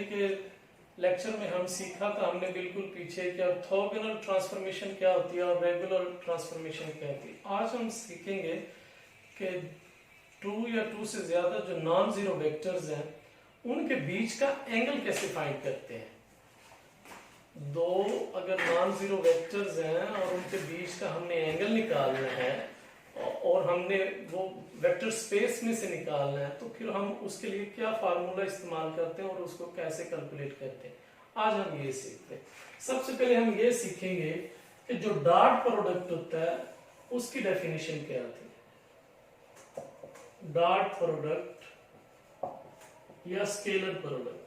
के लेक्चर में हम सीखा था, हमने बिल्कुल पीछे कि ऑर्थोगोनल ट्रांसफॉर्मेशन क्या होती है और रेगुलर ट्रांसफॉर्मेशन क्या होती है। आज हम सीखेंगे कि 2 या 2 से ज्यादा जो नॉन जीरो वेक्टर्स हैं उनके बीच का एंगल कैसे फाइंड करते हैं। दो अगर नॉन जीरो वेक्टर्स हैं और उनके बीच का हमने एंगल निकालना है और हमने वो वेक्टर स्पेस में से निकालना है, तो फिर हम उसके लिए क्या फार्मूला इस्तेमाल करते हैं और उसको कैसे कैलकुलेट करते हैं, आज हम ये सीखते हैं। सबसे पहले हम ये सीखेंगे कि जो डॉट प्रोडक्ट होता है उसकी डेफिनेशन क्या होती है। डॉट प्रोडक्ट या स्केलर प्रोडक्ट,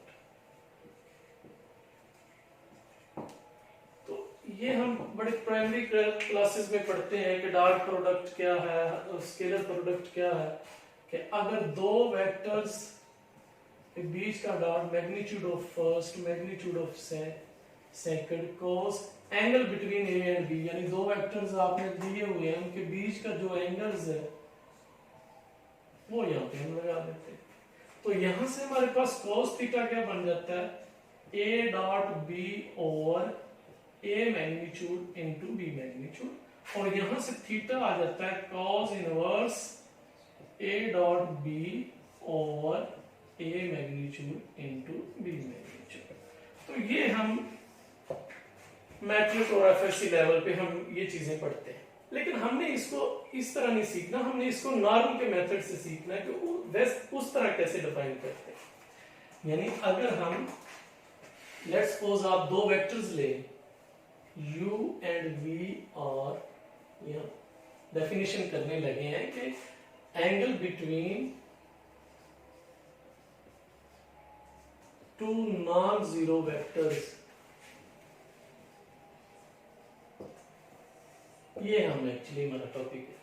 ये हम बड़े प्राइमरी क्लासेस में पढ़ते हैं कि डॉट प्रोडक्ट क्या है और स्केलर प्रोडक्ट क्या है। कि अगर दो वेक्टर्स के बीच का dot magnitude of first, magnitude of second, cos angle between A and B, यानी दो वेक्टर्स आपने दिए हुए हैं उनके बीच का जो एंगल्स है वो यहाँ पे हम लगा देते हैं। तो यहां से हमारे पास कॉस थीटा क्या बन जाता है, A dot B over A magnitude into B magnitude, और यहां से थीटा आ जाता है cos inverse A dot B over A magnitude into B magnitude. तो ये हम मैट्रिक और एफएससी लेवल पे हम ये चीजें पढ़ते हैं, लेकिन हमने इसको इस तरह नहीं सीखना, हमने इसको नॉर्म के मेथड से सीखना है कि उस तरह कैसे डिफाइन करते हैं। यानी अगर हम लेट्स सपोज आप दो वेक्टर्स ले u and v और डेफिनेशन करने लगे हैं कि angle between two non zero vectors, ये हम एक्चुअली हमारा टॉपिक है।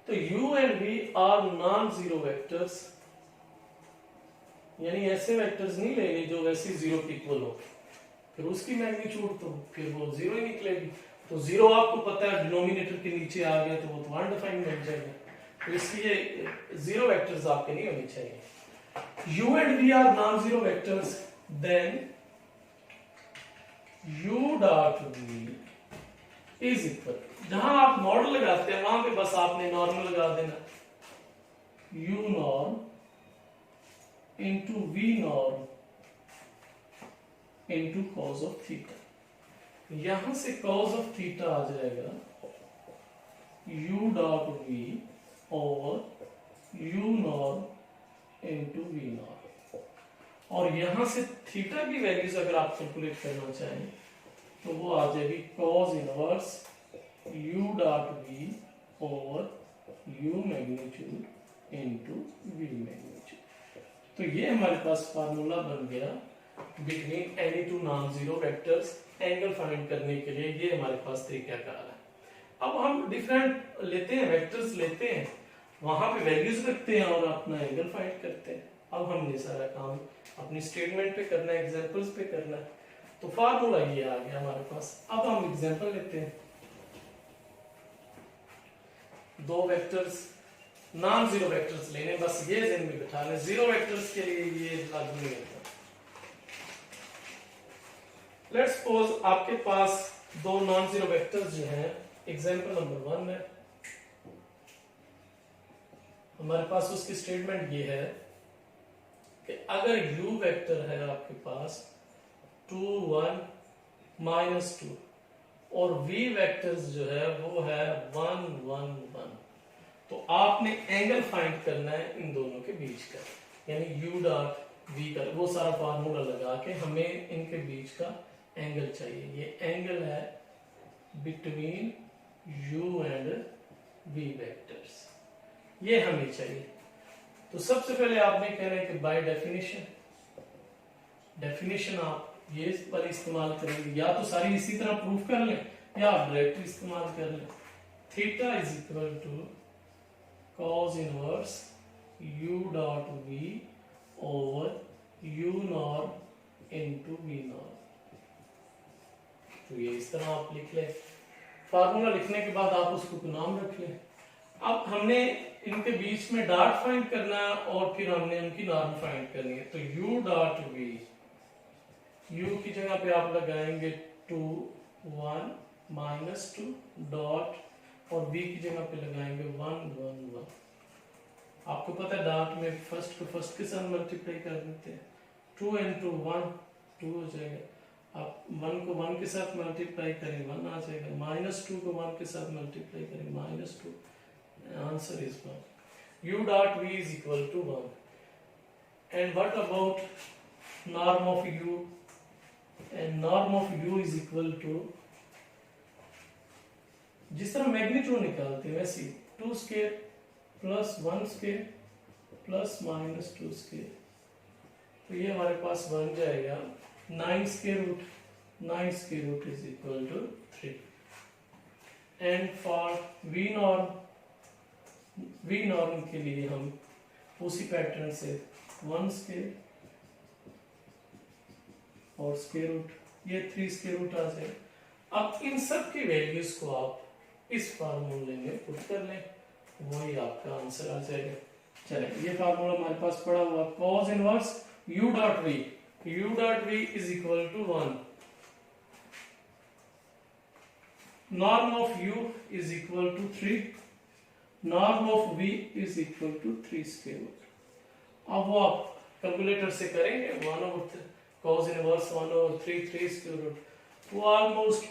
तो u and v are non zero vectors, यानी ऐसे वेक्टर्स नहीं लेंगे जो वैसे जीरो के इक्वल हो, फिर उसकी मैग्नीट्यूड तो फिर वो जीरो ही निकलेगी। तो जीरो आपको पता है डिनोमिनेटर के नीचे आ गया तो वो तो अनडिफाइंड बन जाएगा, तो इसलिए जीरो वेक्टर्स आपके नहीं होने चाहिए। u and v are non zero vectors, then u dot v is equal, जहां आप मॉडल लगाते हैं वहां पे बस आपने नॉर्मल लगा देना, u norm into v norm into cos of theta. यहां से कॉस ऑफ थीटा आ जाएगा u dot v over u norm into v norm, और यहां से थीटा की वैल्यूज अगर आप कैलकुलेट करना चाहें तो वो आ जाएगी cos inverse u dot v over u magnitude into v magnitude. तो ये हमारे पास फार्मूला बन गया between any two non zero vectors angle find करने के लिए। ये हमारे पास तरीकाकार है। अब हम डिफरेंट लेते हैं, वेक्टर्स लेते हैं, वहां पे वैल्यूज रखते हैं और अपना एंगल फाइंड करते हैं। अब हमने सारा काम अपनी स्टेटमेंट पे करना है, एग्जांपल्स पे करना है। तो फार्मूला ये आ गया हमारे पास। अब हम एग्जांपल लेते हैं, दो वेक्टर्स नॉन जीरो वेक्टर्स लेने, बस ये ध्यान में बिठा लें, जीरो वेक्टर्स के लिए ये लागू नहीं होता। लेट्स सपोज आपके पास दो नॉन जीरो वेक्टर्स जो हैं, एग्जांपल नंबर 1 है, हमारे पास उसकी स्टेटमेंट ये है कि अगर u वेक्टर है आपके पास 2 1 -2 और v वेक्टर्स जो है वो है 1 1 1, तो आपने एंगल फाइंड करना है इन दोनों के बीच का, यानी u डॉट v का वो सारा फार्मूला लगा के हमें इनके बीच का एंगल चाहिए। ये एंगल है between u and v vectors, ये हमें चाहिए। तो सबसे पहले आपने कहना है कि बाय डेफिनेशन आप ये पर इस्तेमाल करेंगे, या तो सारी इसी तरह प्रूफ कर लें या आप डायरेक्ट इस्तेमाल कर लें। Theta is equal to cos inverse u dot v over u norm into v norm. तो ये इस तरह आप लिख लें। फार्मूला लिखने के बाद आप उसको नाम रख लें। अब हमने इनके बीच में डॉट फाइंड करना है और फिर हमने उनकी नॉर्म फाइंड करनी है। तो u डॉट v u की जगह पे आप लगाएंगे 2 1 -2 डॉट, और v की जगह पे लगाएंगे 1 1 1। आपको पता है डॉट में फर्स्ट को फर्स्ट के साथ मल्टीप्लाई कर देते हैं, 2 into 1 2 हो जाएगा। आप 1 को 1 के साथ मल्टीप्लाई करें 1 आ जाएगा, -2 को 1 के साथ मल्टीप्लाई करें -2, answer is 1। u dot v is equal to 1। and what about norm of u? and norm of u is equal to, जिस तरह मैग्नीट्यूड निकालते हैं वैसे 2 square plus 1 square plus -2 square, तो ये हमारे पास बन जाएगा 9 square root, 9 square root is equal to 3। And for V norm के लिए हम उसी पैटर्न से 1 स्क्वायर और स्क्वायर रूट, ये 3 स्क्वायर रूट आ जाए। अब इन सब की वैल्यूज को आप इस फार्मूले में पुट कर लें, वही आपका आंसर आ जाएगा। चलिए ये फार्मूला हमारे पास पड़ा हुआ, cos inverse u dot v, u dot v is equal to 1, norm of u is equal to 3, norm of v is equal to 3 square root. अब वो आप कैलकुलेटर से करेंगे 1/3 cos इनवर्स 1/3 3 स्क्वायर रूट, वो almost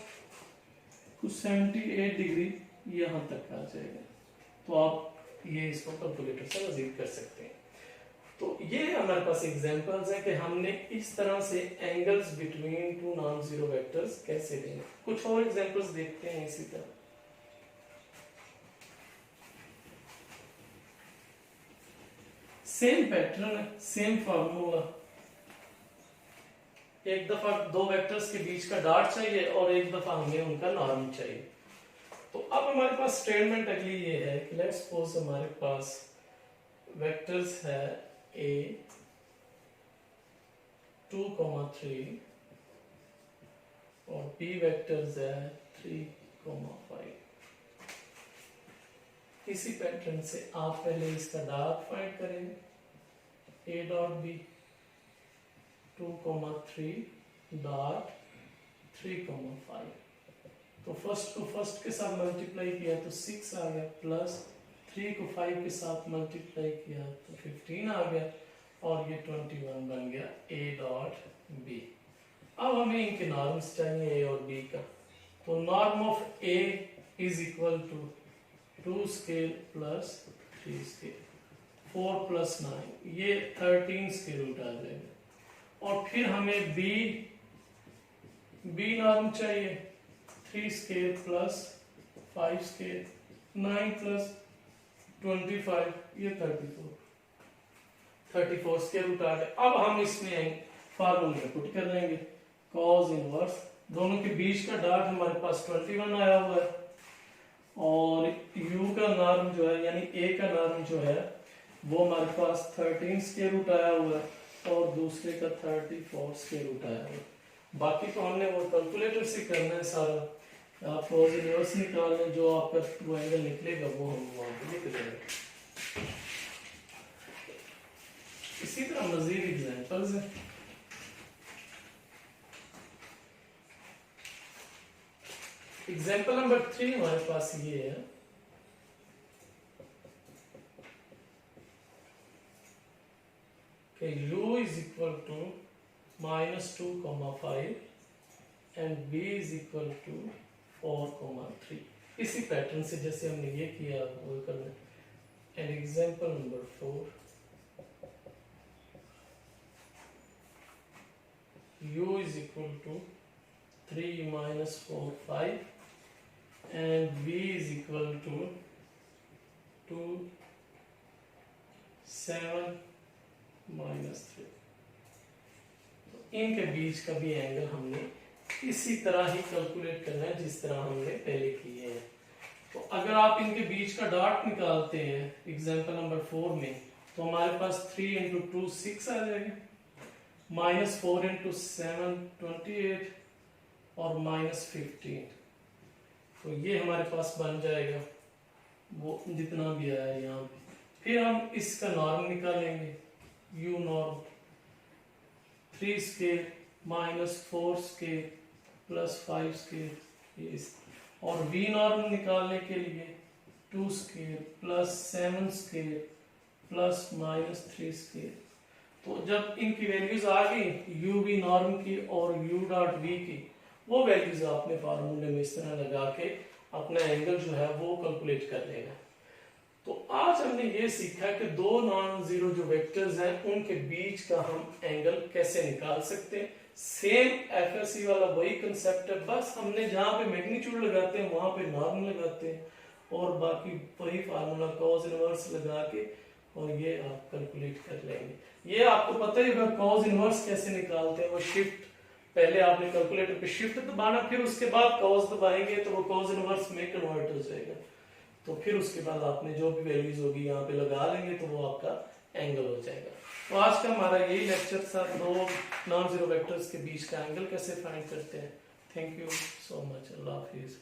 कुछ 78 degree यहां तक आ जाएगा। तो आप ये इसको कैलकुलेटर से मजीद कर सकते हैं। तो ये हमारे पास एग्जांपल्स हैं कि हमने इस तरह से angles between two non zero vectors कैसे लेंगे। कुछ और एग्जांपल्स देखते हैं इसी तरह। सेम पैटर्न है, सेम फार्मूला, एक दफा दो वेक्टर्स के बीच का डॉट चाहिए और एक दफा हमें उनका नॉर्म चाहिए। तो अब हमारे पास स्टेटमेंट अगली ये है कि लेट्स सपोज हमारे पास वेक्टर्स है a 2, 3 और b वेक्टर्स है 3, 5। इसी पैटर्न से आप पहले इसका डॉट फाइंड करेंगे, a डॉट b 2, 3 डॉट 3, 5। तो फर्स्ट को फर्स्ट के साथ मल्टीप्लाई किया तो 6 आ गया, प्लस 3 को 5 के साथ मल्टीप्लाई किया तो 15 आ गया, और ये 21 बन गया a डॉट b। अब हमें इनके नॉर्म्स चाहिए a और b का। तो norm of a is equal to 2 square plus 3 square, 4 plus 9, ये 13 स्क्वायर रूट आ जाएगा। और फिर हमें b नॉर्म चाहिए, 3 स्क्वायर प्लस 5 स्क्वायर, 9 प्लस 25, ये 34 स्क्वायर रूट आ गया। अब हम इसमें फार्मूले में पुट कर देंगे cos इनवर्स, दोनों के बीच का डॉट हमारे पास 21 आया हुआ है, और u का नॉर्म जो है यानी a का नॉर्म जो है वो हमारे पास 13 स्क्वायर रूट आया हुआ है, और दूसरे का 34 स्क्वायर रूट आया हुआ है। बाकी तो हमने वो कैलकुलेटर से करना है सारा। आप cos इनवर्स निकाल लें, जो आपका वो एंगल निकलेगा वो हम वहां पे लिख देंगे। इसी तरह मजीद एग्जांपल्स हैं। एग्जांपल नंबर 3 हमारे पास ये है कि u is equal to -2, 5 and b is equal to 4, 3। इसी पैटर्न से जैसे हमने ये किया वो करना है। And example number 4, u is equal to 3 - 4, 5 and b is equal to 2, 7 -3। तो इनके बीच का भी एंगल हमने इसी तरह ही कैलकुलेट करना है जिस तरह हमने पहले किए हैं। तो अगर आप इनके बीच का डॉट निकालते हैं एग्जांपल नंबर 4 में, तो हमारे पास 3 × 2 6 आ जाएगा, -4 × 7 28 और -15। तो ये हमारे पास बन जाएगा वो जितना भी आया है यहाँ पे। फिर हम इसका नॉर्म निकालेंगे, u norm 3 square -4 square plus 5 square, और v नॉर्म निकालने के लिए 2 square plus 7 square plus -3 square. तो जब इनकी वैल्यूज आ गई यू वी नॉर्म की और यू डॉट वी की, वो वैल्यूज आपने फार्मूले में इस तरह लगा के अपना एंगल जो है वो कैलकुलेट कर लेगा। तो आज हमने ये सीखा कि दो नॉन जीरो जो वेक्टर्स हैं उनके बीच का हम एंगल कैसे निकाल सकते हैं। सेम एफएससी वाला वही कंसेप्ट है, बस हमने जहां पे मैग्नीट्यूड लगाते हैं वहां पे नॉर्म लगाते हैं, और बाकी वही फार्मूला कॉस इनवर्स लगा के और ये आप कैलकुलेट कर लेंगे। ये आपको पता ही होगा कॉस इनवर्स कैसे निकालते हैं। वो शिफ्ट, पहले आपने कैलकुलेटर पे शिफ्ट दबाना, फिर उसके बाद कॉस दबाएंगे तो वो कॉस इनवर्स में कन्वर्ट हो जाएगा। तो फिर उसके बाद आपने जो भी वैल्यूज होगी यहाँ पे लगा लेंगे तो वो आपका एंगल हो जाएगा। तो आज का हमारा यही लेक्चर था, दो नॉन जीरो वेक्टर्स के बीच का एंगल कैसे फाइंड करते हैं। Thank you so much. Allah Hafiz.